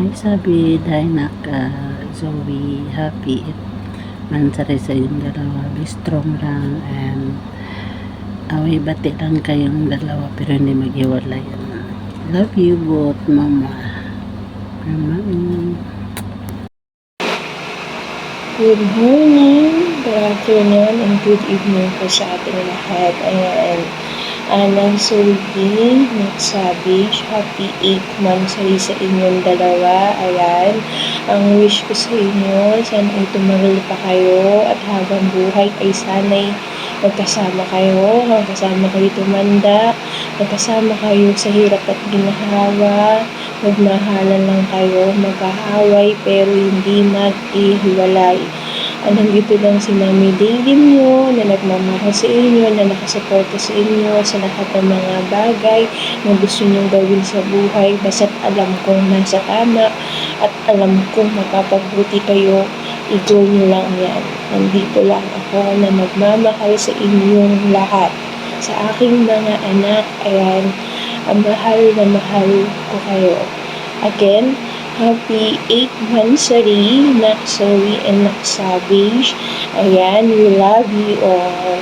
Hi sabi, Dainak, Zoe, happy mansari sa inyong dalawa. Be strong lang and away bati lang kayong dalawa pero hindi maghiwalay. Love you both, mama. Mama. Good morning, good afternoon, and good evening po sa ating lahat. Ayan, Anang Sulbi, Savage, happy 8 months sa inyong dalawa. Ayan, ang wish ko sa inyo, sana ay tumagal pa kayo at habang buhay ay sana'y magkasama kayo, tumanda, magkasama kayo sa hirap at ginhawa, magmahalan lang kayo, mag-aaway pero hindi mag-ihiwalay. Nandito lang si Mami Lady nyo na nagmamahal sa inyo, na nakasuporta sa inyo sa lahat ng mga bagay na gusto nyong gawin sa buhay. Basta't alam kong nasa tama at alam kong mapapabuti kayo, i-go nyo lang yan. Nandito lang ako na magmamahal sa inyong lahat. Sa aking mga anak, ayan, mahal na mahal ko kayo. Again, happy 8th monthsary, Nak Zoe and Nak Savage. Ayan, we love you all.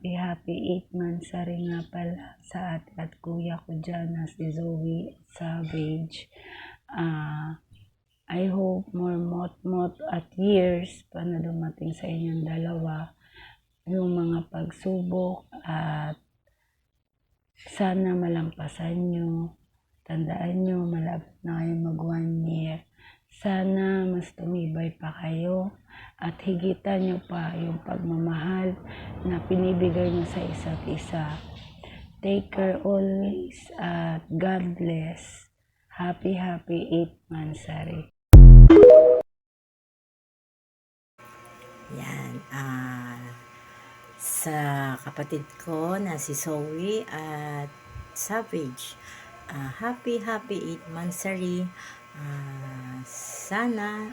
Happy 8 months nga pala sa ate at kuya ko dyan na si Zoe Savage. I hope more mot at years pa na dumating sa inyong dalawa yung mga pagsubok at sana malampasan nyo. Tandaan nyo, malapit na kayo mag 1 year. Sana mas tumibay pa kayo at higitan nyo pa yung pagmamahal na pinibigay nyo sa isa't isa. Take care always at God bless. Happy 8th monthsary. Yan, sa kapatid ko na si Zoe at Savage, happy 8th monthsary. Sana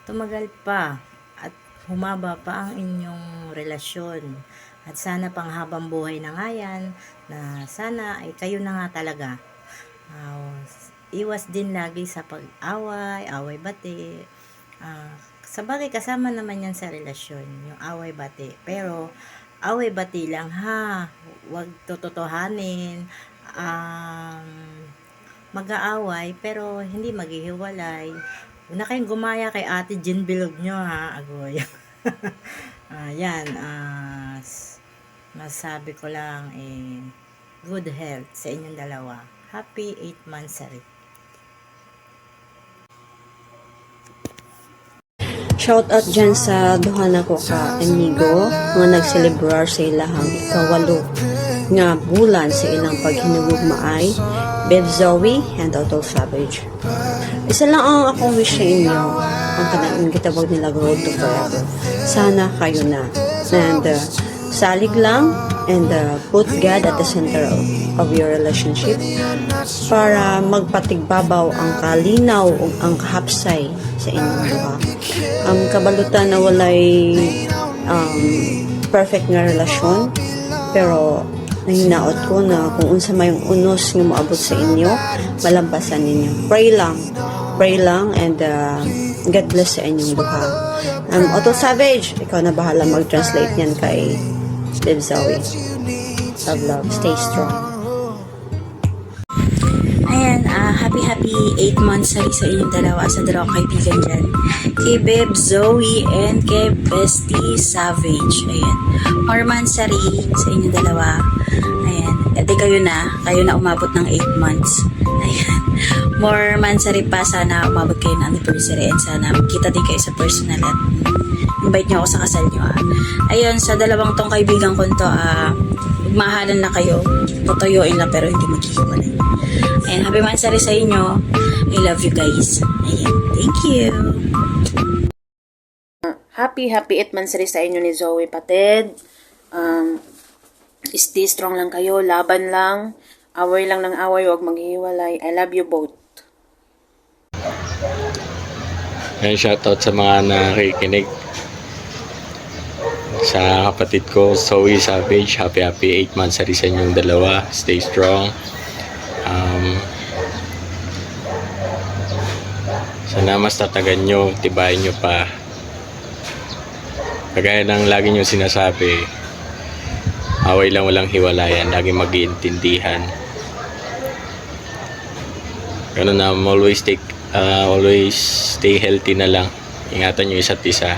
tumagal pa at humaba pa ang inyong relasyon. At sana panghabang buhay na nga yan, na sana ay kayo na nga talaga. Iwas din lagi sa pag-away, away-bati. Sa bagay, kasama naman yan sa relasyon, yung away-bati. Pero, away-bati lang ha. Huwag tototohanin. Mag-aaway, pero hindi maghihiwalay. Una kayong gumaya kay Ate Jean Bilog nyo ha, agoy. Yan, masabi ko lang good health sa inyong dalawa. Happy 8th monthsary. Shout out dyan sa duha na ko ka amigo nga nagselebrar sa ilahang ikawalo nga bulan sa ilang paghinugugmaay, Bev Zoe and Total Savage. Isa lang ang akong wish sa inyo, ang kanang gitawag nila Road to Forever. Sana kayo na. And salig lang and put God at the center of your relationship para magpatigbabaw ang kalinaw o ang kahapsay sa inyong duha. Ang kabalutan na walay perfect nga relasyon, pero nahinaot ko na kung unsa may unos nga moabot sa inyo, malampasan ninyo. Pray lang and God bless sa inyong duha. Otto Savage, ikaw na bahala mag-translate niyan kay Liv Zoe. Love, stay strong. Ayan, happy 8 months sa inyong dalawa, sa dalawang kaibigan dyan. Kay Beb Zoe and kay Bestie Savage. Ayan, more monthsary sa inyong dalawa. Ayan, edi kayo na umabot ng 8 months. Ayan, more monthsary pa, sana umabot kayo ng anniversary and sana magkita din kayo sa personal at invite nyo ako sa kasal nyo. Ayun, sa dalawang tong kaibigan ko to, magmahalan na kayo, tutuyuin lang pero hindi maghihiwalay. Ayan, happy monthsary sa inyo. I love you guys. Ayan, thank you. Happy 8 monthsary sa inyo ni Zoe Pated. Stay strong lang kayo, laban lang. Away lang ng away, huwag maghihiwalay. I love you both. Ayan, shoutout sa mga nakikinig. sa kapatid ko, Zoe Savage. Happy 8 months sa inyong dalawa. Stay strong. Sana mas tatagan nyo, tibayin nyo pa. Kagaya ng lagi nyo sinasabi, away lang walang hiwalayan, lagi mag-iintindihan. Ganun na, always stay healthy na lang. Ingatan nyo isa't isa.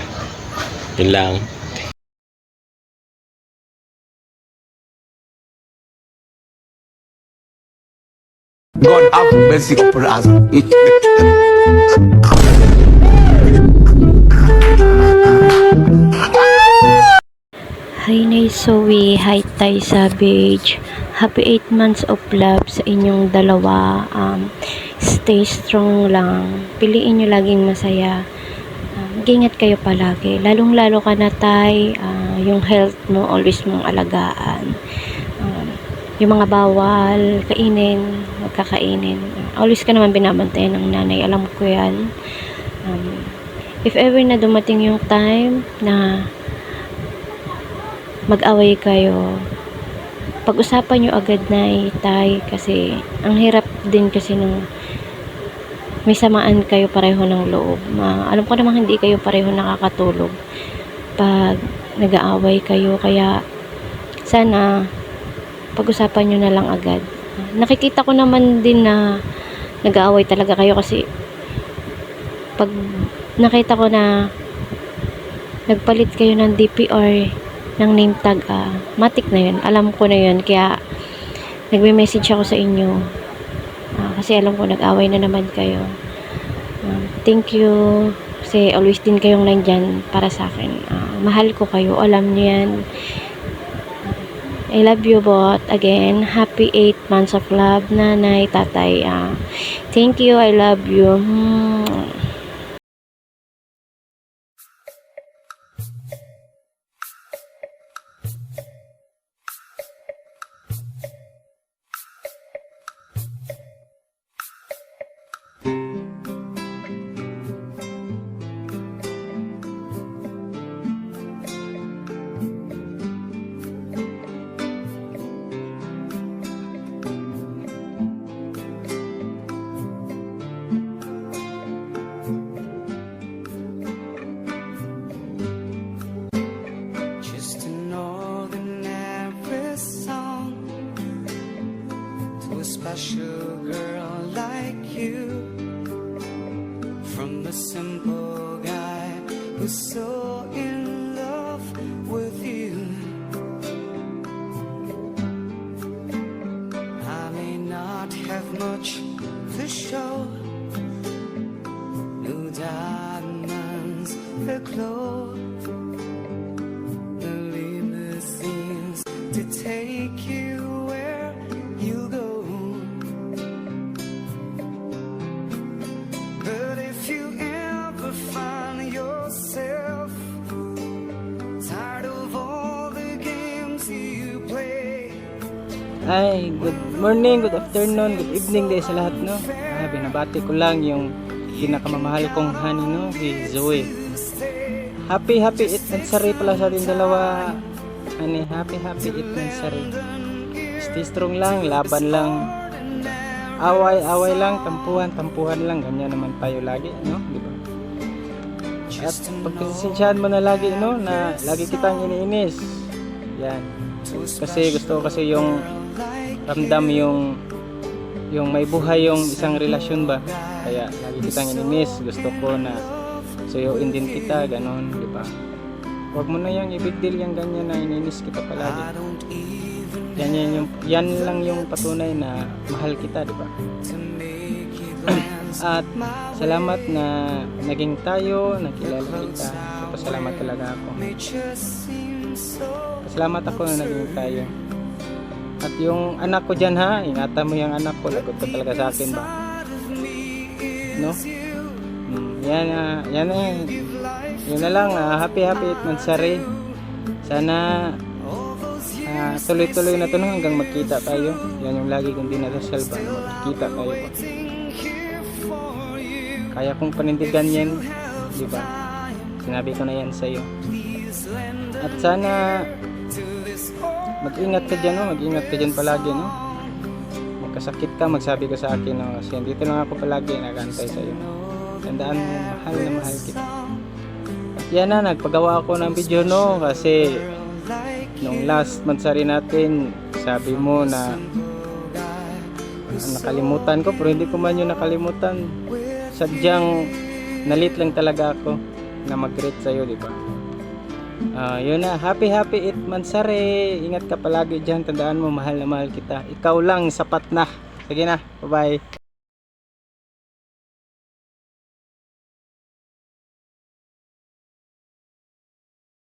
Yun lang. God have mercy upon us. Hi Nay Zoe, hi Tay Savage. Happy 8 months of love sa inyong dalawa. Stay strong lang. Piliin nyo laging masaya. Mag-ingat kayo palagi. Lalong-lalo ka na Tay. Yung health mo, always mong alagaan. Yung mga bawal, kainin, huwag kakainin. Always ka naman binabantayan ng nanay. Alam ko yan. If ever na dumating yung time na mag-away kayo, pag-usapan nyo agad na Tay, kasi ang hirap din kasi nung may samaan kayo pareho ng loob. Alam ko naman hindi kayo pareho nakakatulog pag nag-aaway kayo, kaya sana pag-usapan nyo na lang agad. Nakikita ko naman din na nag-aaway talaga kayo, kasi pag nakita ko na nagpalit kayo ng DPR ng name tag, matik na yun. Alam ko na yun, kaya nagme-message ako sa inyo, kasi alam ko nag-away na naman kayo. Thank you, kasi always din kayong nandyan para sa akin. Mahal ko kayo, alam niyo yan. I love you both. Again, happy 8 months of love, nanay, tatay. Thank you, I love you. Just an ordinary song to a special girl like you, from a simple guy who's so in love with you. I may not have much to show, no diamonds aglow, to take you where you go. But if you ever find yourself tired of all the games you play, Ay, good morning, good afternoon, good evening day sa lahat, no? Binabati ko lang yung pinakamamahal kong honey, no? Si Zoe. Happy 8 anniversary pala sa ating dalawa. Honey, happy 8 anniversary. Stay strong lang, laban lang. Away lang, tampuhan lang. Ganyan naman tayo lagi, no? Diba? At pagkasensyahan mo na lagi, no? Na lagi kitang iniinis. Yan. Kasi gusto ko kasi yung ramdam yung may buhay yung isang relasyon ba. Kaya lagi kitang iniinis. Gusto ko na suyuin din kita, ganon, di ba? Huwag mo na yung i-big deal yung ganyan na iniinis kita palagi. Yan lang yung patunay na mahal kita, di ba? At salamat na naging tayo, nakilala kita. Pasalamat talaga ako. Pasalamat ako na naging tayo. At yung anak ko dyan, ha, ingatan mo yung anak ko. Lagot ka talaga sa akin ba? No? Yun na lang. Happy 8 anniversary. Sana tuloy-tuloy na to hanggang magkita tayo. Yan yung lagi kong dinadasal ba, magkita tayo. Kaya kong panindigan yan, di ba? Sinabi ko na yan sa'yo. At sana mag-ingat ka dyan, no? Mag-ingat ka dyan palagi, no? Magkasakit ka, magsabi ka sa akin, no? Kasi dito lang ako palagi nagantay sa iyo. Tandaan mo, mahal na mahal kita. At yan na, nagpagawa ako ng video, no? Kasi nung last mansari natin, sabi mo na nakalimutan ko, pero hindi ko man yun nakalimutan. Sadyang nalit lang talaga ako na mag-greet sa'yo, di ba? Yun na, happy 8 mansari. Ingat ka palagi dyan, tandaan mo, mahal na mahal kita. Ikaw lang, sapat na. Sige na, bye bye.